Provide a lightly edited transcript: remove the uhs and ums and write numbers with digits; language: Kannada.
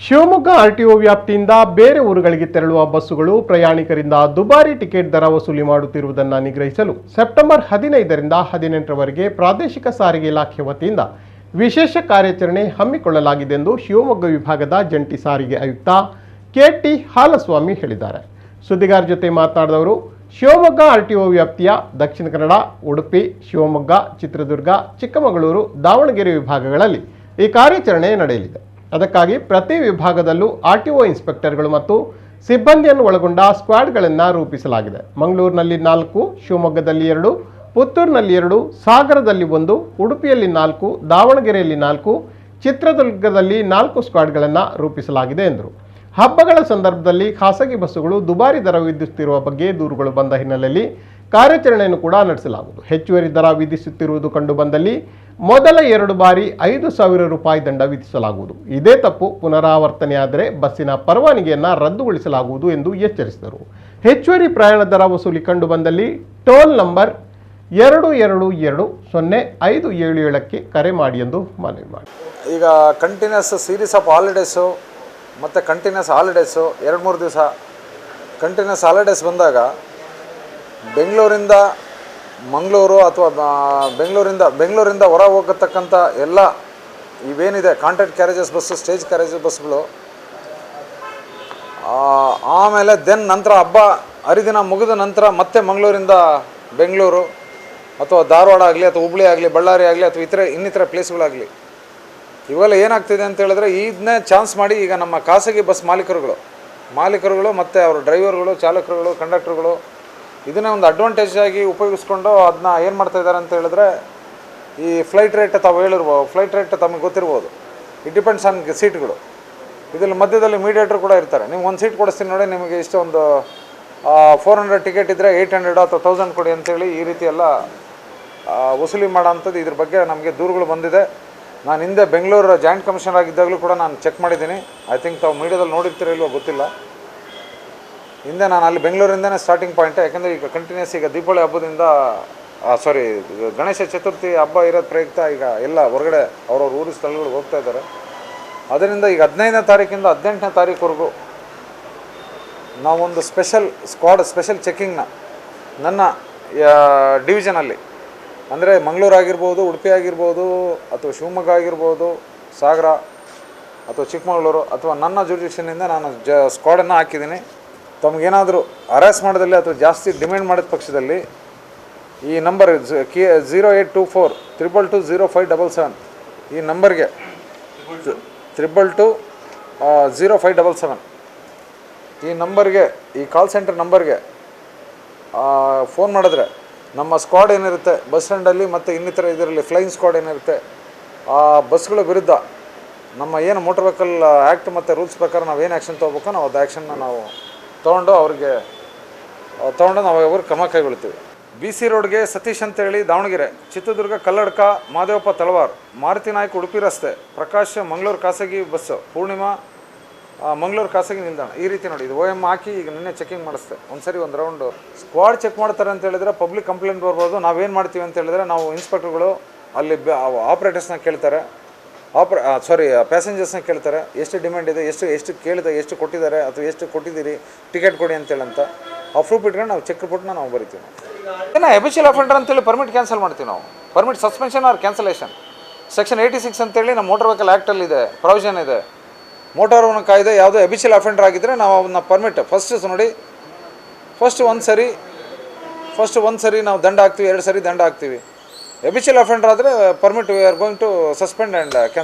ಶಿವಮೊಗ್ಗ ಆರ್ಟಿಒ ವ್ಯಾಪ್ತಿಯಿಂದ ಬೇರೆ ಊರುಗಳಿಗೆ ತೆರಳುವ ಬಸ್ಸುಗಳು ಪ್ರಯಾಣಿಕರಿಂದ ದುಬಾರಿ ಟಿಕೆಟ್ ದರ ವಸೂಲಿ ಮಾಡುತ್ತಿರುವುದನ್ನು ನಿಗ್ರಹಿಸಲು ಸೆಪ್ಟೆಂಬರ್ 15ರಿಂದ 18ರವರೆಗೆ ಪ್ರಾದೇಶಿಕ ಸಾರಿಗೆ ಇಲಾಖೆ ವತಿಯಿಂದ ವಿಶೇಷ ಕಾರ್ಯಾಚರಣೆ ಹಮ್ಮಿಕೊಳ್ಳಲಾಗಿದೆ ಎಂದು ಶಿವಮೊಗ್ಗ ವಿಭಾಗದ ಜಂಟಿ ಸಾರಿಗೆ ಆಯುಕ್ತ ಕೆಟಿ ಹಾಲಸ್ವಾಮಿ ಹೇಳಿದ್ದಾರೆ. ಸುದ್ದಿಗಾರರ ಜೊತೆ ಮಾತನಾಡಿದವರು, ಶಿವಮೊಗ್ಗ ಆರ್ಟಿಒ ವ್ಯಾಪ್ತಿಯ ದಕ್ಷಿಣ ಕನ್ನಡ, ಉಡುಪಿ, ಶಿವಮೊಗ್ಗ, ಚಿತ್ರದುರ್ಗ, ಚಿಕ್ಕಮಗಳೂರು, ದಾವಣಗೆರೆ ವಿಭಾಗಗಳಲ್ಲಿ ಈ ಕಾರ್ಯಾಚರಣೆ ನಡೆಯಲಿದೆ. ಅದಕ್ಕಾಗಿ ಪ್ರತಿ ವಿಭಾಗದಲ್ಲೂ ಆರ್ಟಿಒ ಇನ್ಸ್ಪೆಕ್ಟರ್ಗಳು ಮತ್ತು ಸಿಬ್ಬಂದಿಯನ್ನು ಒಳಗೊಂಡ ಸ್ಕ್ವಾಡ್ಗಳನ್ನು ರೂಪಿಸಲಾಗಿದೆ. ಮಂಗಳೂರಿನಲ್ಲಿ 4, ಶಿವಮೊಗ್ಗದಲ್ಲಿ 2, ಪುತ್ತೂರಿನಲ್ಲಿ 2, ಸಾಗರದಲ್ಲಿ 1, ಉಡುಪಿಯಲ್ಲಿ 4, ದಾವಣಗೆರೆಯಲ್ಲಿ 4, ಚಿತ್ರದುರ್ಗದಲ್ಲಿ 4 ಸ್ಕ್ವಾಡ್ಗಳನ್ನು ರೂಪಿಸಲಾಗಿದೆ ಎಂದರು. ಹಬ್ಬಗಳ ಸಂದರ್ಭದಲ್ಲಿ ಖಾಸಗಿ ಬಸ್ಸುಗಳು ದುಬಾರಿ ದರ ವಿಧಿಸುತ್ತಿರುವ ಬಗ್ಗೆ ದೂರುಗಳು ಬಂದ ಹಿನ್ನೆಲೆಯಲ್ಲಿ ಕಾರ್ಯಾಚರಣೆಯನ್ನು ಕೂಡ ನಡೆಸಲಾಗುವುದು. ಹೆಚ್ಚುವರಿ ದರ ವಿಧಿಸುತ್ತಿರುವುದು ಕಂಡುಬಂದಲ್ಲಿ ಮೊದಲ 2 ಬಾರಿ 5,000 ರೂಪಾಯಿ ದಂಡ ವಿಧಿಸಲಾಗುವುದು. ಇದೇ ತಪ್ಪು ಪುನರಾವರ್ತನೆಯಾದರೆ ಬಸ್ಸಿನ ಪರವಾನಗಿಯನ್ನು ರದ್ದುಗೊಳಿಸಲಾಗುವುದು ಎಂದು ಎಚ್ಚರಿಸಿದರು. ಹೆಚ್ಚುವರಿ ಪ್ರಯಾಣ ದರ ವಸೂಲಿ ಕಂಡುಬಂದಲ್ಲಿ ಟೋಲ್ ನಂಬರ್ 2220-577ಕ್ಕೆ ಕರೆ ಮಾಡಿ ಎಂದು ಮನವಿ ಮಾಡಿ. ಈಗ ಕಂಟಿನ್ಯೂಸ್ ಸೀರೀಸ್ ಆಫ್ ಹಾಲಿಡೇಸು ಮತ್ತು ಕಂಟಿನ್ಯೂಸ್ ಹಾಲಿಡೇಸು 2-3 ದಿವಸ ಕಂಟಿನ್ಯೂಸ್ ಹಾಲಿಡೇಸ್ ಬಂದಾಗ ಬೆಂಗಳೂರಿಂದ ಮಂಗಳೂರು ಅಥವಾ ಬೆಂಗಳೂರಿಂದ ಹೊರ ಹೋಗತಕ್ಕಂಥ ಎಲ್ಲ ಇವೇನಿದೆ contract carriages bus, stage carriages ಬಸ್ಸುಗಳು, ಆಮೇಲೆ ನಂತರ ಹಬ್ಬ ಹರಿದಿನ ಮುಗಿದ ನಂತರ ಮತ್ತೆ ಮಂಗಳೂರಿಂದ ಬೆಂಗಳೂರು ಅಥವಾ ಧಾರವಾಡ ಆಗಲಿ ಅಥವಾ ಹುಬ್ಬಳ್ಳಿ ಆಗಲಿ, ಬಳ್ಳಾರಿ ಆಗಲಿ ಅಥವಾ ಇನ್ನಿತರ ಪ್ಲೇಸ್ಗಳಾಗಲಿ, ಇವೆಲ್ಲ ಏನಾಗ್ತಿದೆ ಅಂತ ಹೇಳಿದ್ರೆ ಇದನ್ನೇ ಚಾನ್ಸ್ ಮಾಡಿ ಈಗ ನಮ್ಮ ಖಾಸಗಿ ಬಸ್ ಮಾಲೀಕರುಗಳು ಮತ್ತು ಅವರ ಡ್ರೈವರ್ಗಳು, ಚಾಲಕರುಗಳು, ಕಂಡಕ್ಟರ್ಗಳು ಇದನ್ನೇ ಒಂದು ಅಡ್ವಾಂಟೇಜ್ ಆಗಿ ಉಪಯೋಗಿಸ್ಕೊಂಡು ಅದನ್ನ ಏನು ಮಾಡ್ತಾ ಇದ್ದಾರೆ ಅಂತ ಹೇಳಿದ್ರೆ, ಈ ಫ್ಲೈಟ್ ರೇಟ್ ಫ್ಲೈಟ್ ರೇಟ್ ತಮಗೆ ಗೊತ್ತಿರ್ಬೋದು. ಇಟ್ ಡಿಪೆಂಡ್ಸ್ ಆನ್ ಸೀಟ್ಗಳು. ಇದರಲ್ಲಿ ಮಧ್ಯದಲ್ಲಿ ಮೀಡಿಯೇಟರ್ ಕೂಡ ಇರ್ತಾರೆ. ನೀವು ಒಂದು ಸೀಟ್ ಕೊಡಿಸ್ತೀನಿ ನೋಡಿ, ನಿಮಗೆ ಇಷ್ಟೊಂದು 400 ಟಿಕೆಟ್ ಇದ್ದರೆ 800 ಅಥವಾ 1000 ಕೊಡಿ ಅಂತೇಳಿ ಈ ರೀತಿ ಎಲ್ಲ ವಸೂಲಿ ಮಾಡೋ ಅಂಥದ್ದು. ಇದ್ರ ಬಗ್ಗೆ ನಮಗೆ ದೂರುಗಳು ಬಂದಿದೆ. ನಾನು ಹಿಂದೆ ಬೆಂಗಳೂರು ಜಾಯಿಂಟ್ ಕಮಿಷನರ್ ಆಗಿದ್ದಾಗಲೂ ಕೂಡ ನಾನು ಚೆಕ್ ಮಾಡಿದ್ದೀನಿ. ಐ ಥಿಂಕ್ ತಾವು ಮೀಡಿಯಾದಲ್ಲಿ ನೋಡಿರ್ತೀರೋ ಇಲ್ವೋ ಗೊತ್ತಿಲ್ಲ. ಹಿಂದೆ ನಾನು ಅಲ್ಲಿ ಬೆಂಗಳೂರಿಂದನೇ ಸ್ಟಾರ್ಟಿಂಗ್ ಪಾಯಿಂಟ್. ಯಾಕೆಂದರೆ ಈಗ ಕಂಟಿನ್ಯೂಸ್ ಈಗ ದೀಪಾವಳಿ ಹಬ್ಬದಿಂದ ಗಣೇಶ ಚತುರ್ಥಿ ಹಬ್ಬ ಇರೋದು ಪ್ರಯುಕ್ತ ಈಗ ಎಲ್ಲ ಹೊರಗಡೆ ಅವ್ರವ್ರ ಊರು ಸ್ಥಳಗಳಿಗೆ ಹೋಗ್ತಾ ಇದ್ದಾರೆ. ಅದರಿಂದ ಈಗ 15ನೇ ತಾರೀಕಿಂದ 18ನೇ ತಾರೀಕುವರೆಗೂ ನಾವೊಂದು ಸ್ಪೆಷಲ್ ಚೆಕ್ಕಿಂಗ್ನ ನನ್ನ ಡಿವಿಷನಲ್ಲಿ, ಅಂದರೆ ಮಂಗಳೂರು ಆಗಿರ್ಬೋದು, ಉಡುಪಿ ಆಗಿರ್ಬೋದು, ಅಥವಾ ಶಿವಮೊಗ್ಗ ಆಗಿರ್ಬೋದು, ಸಾಗರ ಅಥವಾ ಚಿಕ್ಕಮಗಳೂರು ಅಥವಾ ನನ್ನ ಜುರಿಡಿಕ್ಷನ್ನಿಂದ ನಾನು ಸ್ಕ್ವಾಡನ್ನು ಹಾಕಿದ್ದೀನಿ. ತಮಗೇನಾದರೂ ಹರಾಸ್ ಮಾಡೋದಲ್ಲಿ ಅಥವಾ ಜಾಸ್ತಿ ಡಿಮ್ಯಾಂಡ್ ಮಾಡಿದ ಪಕ್ಷದಲ್ಲಿ ಈ ನಂಬರ್ 0824-222-0577 ಈ ನಂಬರ್ಗೆ 222-0577 ಈ ನಂಬರ್ಗೆ, ಈ ಕಾಲ್ ಸೆಂಟರ್ ನಂಬರ್ಗೆ ಫೋನ್ ಮಾಡಿದ್ರೆ ನಮ್ಮ ಸ್ಕ್ವಾಡ್ ಏನಿರುತ್ತೆ ಬಸ್ ಸ್ಟ್ಯಾಂಡಲ್ಲಿ ಮತ್ತು ಇನ್ನಿತರ ಇದರಲ್ಲಿ ಫ್ಲೈಯಿಂಗ್ ಸ್ಕ್ವಾಡ್ ಏನಿರುತ್ತೆ ಆ ಬಸ್ಗಳ ವಿರುದ್ಧ ನಮ್ಮ ಏನು ಮೋಟರ್ ವೆಹಿಕಲ್ ಆ್ಯಕ್ಟ್ ಮತ್ತು ರೂಲ್ಸ್ ಪ್ರಕಾರ ನಾವು ಏನು ಆ್ಯಕ್ಷನ್ ತೊಗೋಬೇಕೋ ನಾವು ಅದು ಆ್ಯಕ್ಷನ್ನ ನಾವು ತೊಗೊಂಡು ನಾವು ಅವ್ರಿಗೆ ಕ್ರಮ ಕೈಗೊಳ್ತೀವಿ. BC ರೋಡ್ಗೆ ಸತೀಶ್ ಅಂತೇಳಿ ದಾವಣಗೆರೆ, ಚಿತ್ರದುರ್ಗ ಕಲ್ಲಡ್ಕ, ಮಾದೇವಪ್ಪ ತಳವಾರ್, ಮಾರುತಿ ನಾಯ್ಕ ಉಡುಪಿ ರಸ್ತೆ, ಪ್ರಕಾಶ್ ಮಂಗಳೂರು ಖಾಸಗಿ ಬಸ್ಸು, ಪೂರ್ಣಿಮಾ ಮಂಗಳೂರು ಖಾಸಗಿ ನಿಲ್ದಾಣ. ಈ ರೀತಿ ನೋಡಿ, ಇದು OM ಹಾಕಿ ಈಗ ನಿನ್ನೆ ಚೆಕಿಂಗ್ ಮಾಡಿಸ್ತೆ. ಒಂದು ರೌಂಡು ಸ್ಕ್ವಾಡ್ ಚೆಕ್ ಮಾಡ್ತಾರೆ ಅಂತ ಹೇಳಿದ್ರೆ ಪಬ್ಲಿಕ್ ಕಂಪ್ಲೇಂಟ್ ಬರ್ಬೋದು. ನಾವೇನು ಮಾಡ್ತೀವಿ ಅಂತ ಹೇಳಿದ್ರೆ, ನಾವು ಇನ್ಸ್ಪೆಕ್ಟರ್ಗಳು ಅಲ್ಲಿ ಆಪ್ರೇಟರ್ಸ್ನ ಕೇಳ್ತಾರೆ, ಪ್ಯಾಸೆಂಜರ್ಸ್ನ ಕೇಳ್ತಾರೆ, ಎಷ್ಟು ಡಿಮ್ಯಾಂಡ್ ಇದೆ, ಎಷ್ಟು ಕೇಳಿದೆ, ಎಷ್ಟು ಕೊಟ್ಟಿದ್ದಾರೆ ಅಥವಾ ಎಷ್ಟು ಕೊಟ್ಟಿದ್ದೀರಿ, ಟಿಕೆಟ್ ಕೊಡಿ ಅಂತೇಳಂತ ಆ ಪ್ರೂಫ್ ಇಟ್ಕೊಂಡು ನಾವು ಚೆಕ್ ರಿಪೋರ್ಟ್ನ ನಾವು ಬರಿತೀವಿ. ಏನೋ ಎಬಿಷಿಯಲ್ ಅಫೆಂಡರ್ ಅಂತೇಳಿ ಪರ್ಮಿಟ್ ಕ್ಯಾನ್ಸಲ್ ಮಾಡ್ತೀವಿ ನಾವು. Permit suspension or cancellation section 86 ಅಂತೇಳಿ ನಮ್ಮ ಮೋಟರ್ ವೆಹಿಕಲ್ ಆ್ಯಕ್ಟಲ್ಲಿ ಇದೆ, ಪ್ರೊವಿಷನ್ ಇದೆ. ಮೋಟಾರ್ ವಾಹನ ಕಾಯ್ದೆ ಯಾವುದೋ ಎಬಿಷಿಯಲ್ ಅಫೆಂಡರ್ ಆಗಿದ್ದರೆ ನಾವು ಅವನ್ನ ಪರ್ಮಿಟ್ ಫಸ್ಟ್ ಒಂದು ಸರಿ ನಾವು ದಂಡ ಹಾಕ್ತೀವಿ, 2 ಸರಿ ದಂಡ ಹಾಕ್ತೀವಿ. ಎಬಿಷಿಯಲ್ ಅಫೆಂಡರ್ ಆದರೆ permit we are going to suspend and cancel.